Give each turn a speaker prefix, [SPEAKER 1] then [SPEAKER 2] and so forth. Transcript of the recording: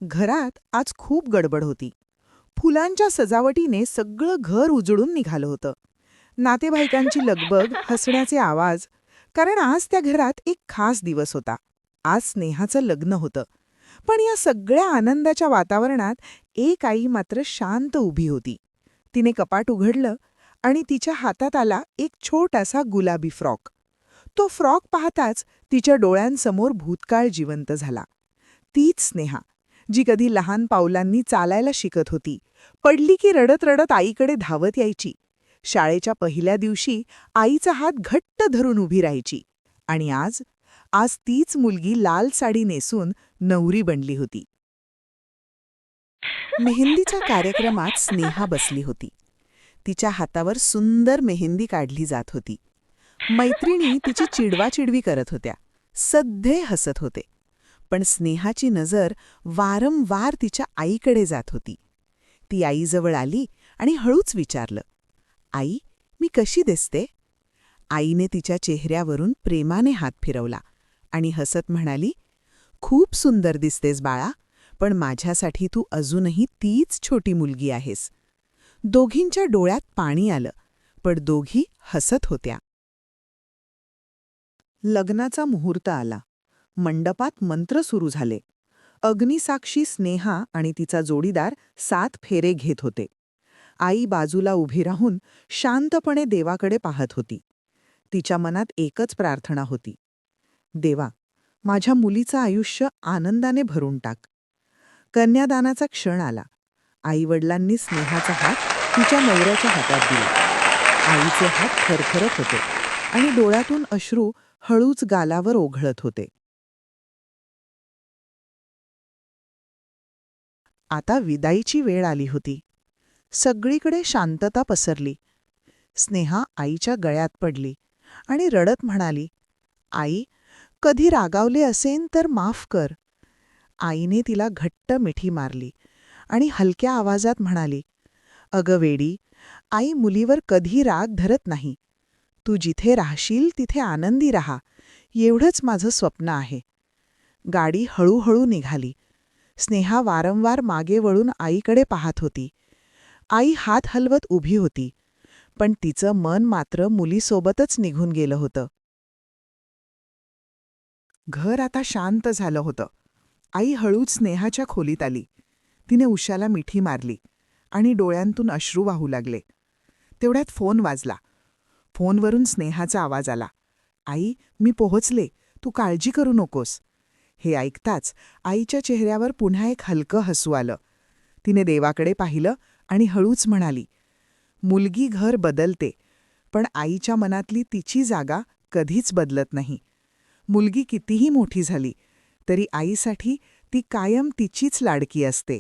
[SPEAKER 1] घरात आज खूप गडबड होती. फुलांच्या सजावटीने सगळं घर उजळून निघालं होतं. नातेवाईकांची लगबग, हसण्याचे आवाज. कारण आज त्या घरात एक खास दिवस होता. आज स्नेहाचं लग्न होतं. पण या सगळ्या आनंदाच्या वातावरणात एक आई मात्र शांत उभी होती. तिने कपाट उघडलं आणि तिच्या हातात आला एक छोटासा गुलाबी फ्रॉक. तो फ्रॉक पाहताच तिच्या डोळ्यांसमोर भूतकाळ जिवंत झाला. तीच स्नेहा, जी कधी लहान पावलांनी चालायला शिकत होती, पडली की रडत रडत आईकडे धावत यायची. शाळेच्या पहिल्या दिवशी आईचा हात घट्ट धरून उभी राहायची. आणि आज आज तीच मुलगी लाल साडी नेसून नवरी बनली होती. मेहंदीच्या कार्यक्रमात स्नेहा बसली होती. तिच्या हातावर सुंदर मेहंदी काढली जात होती. मैत्रिणी तिची चिडवाचिडवी करत होत्या. सध्ये हसत होते. पण स्नेहाची नजर वारंवार तिच्या आईकडे जात होती. ती आईजवळ आली आणि हळूच विचारलं, "आई, मी कशी दिसते?" आईने तिच्या चेहऱ्यावरून प्रेमाने हात फिरवला आणि हसत म्हणाली, "खूप सुंदर दिसतेस बाळा, पण माझ्यासाठी तू अजूनही तीच छोटी मुलगी आहेस." दोघींच्या डोळ्यात पाणी आलं, पण दोघी हसत होत्या. लग्नाचा मुहूर्त आला. मंडपात मंत्र सुरू झाले. अग्निसाक्षी स्नेहा आणि तिचा जोडीदार 7 फेरे घेत होते. आई बाजूला उभी राहून शांतपणे देवाकडे पाहत होती. तिच्या मनात एकच प्रार्थना होती, "देवा, माझ्या मुलीचं आयुष्य आनंदाने भरून टाक." कन्यादानाचा क्षण आला. आईवडिलांनी स्नेहाचा हात तिच्या नवऱ्याच्या हातात दिला. आईचे हात थरथरत होते आणि डोळ्यातून अश्रू हळूच गालावर ओघळत होते. आता विदाईची वेळ आली होती. सगळीकडे शांतता पसरली. स्नेहा आईच्या गळ्यात पडली आणि रडत म्हणाली, "आई, कधी रागावले असेन तर माफ कर." आईने तिला घट्ट मिठी मारली आणि हलक्या आवाजात म्हणाली, "अगं वेडी, आई मुलीवर कधी राग धरत नाही. तू जिथे राहशील तिथे आनंदी राहा, एवढंच माझं स्वप्न आहे." गाडी हळूहळू निघाली. स्नेहा वारंवार मागे वळून आईकडे पाहत होती. आई हात हलवत उभी होती, पण तिचं मन मात्र मुलीसोबतच निघून गेलं होतं. घर आता शांत झालं होतं. आई हळूच स्नेहाच्या खोलीत आली. तिने उशाला मिठी मारली आणि डोळ्यांतून अश्रू वाहू लागले. तेवढ्यात फोन वाजला. फोनवरून स्नेहाचा आवाज आला, "आई, मी पोहोचले. तू काळजी करू नकोस." हे ऐकताच आईच्या चेहऱ्यावर पुन्हा एक हलकं हसू आलं. तिने देवाकडे पाहिलं आणि हळूच म्हणाली, "मुलगी घर बदलते, पण आईच्या मनातली तिची जागा कधीच बदलत नाही. मुलगी कितीही मोठी झाली तरी आईसाठी ती कायम तिचीच लाडकी असते."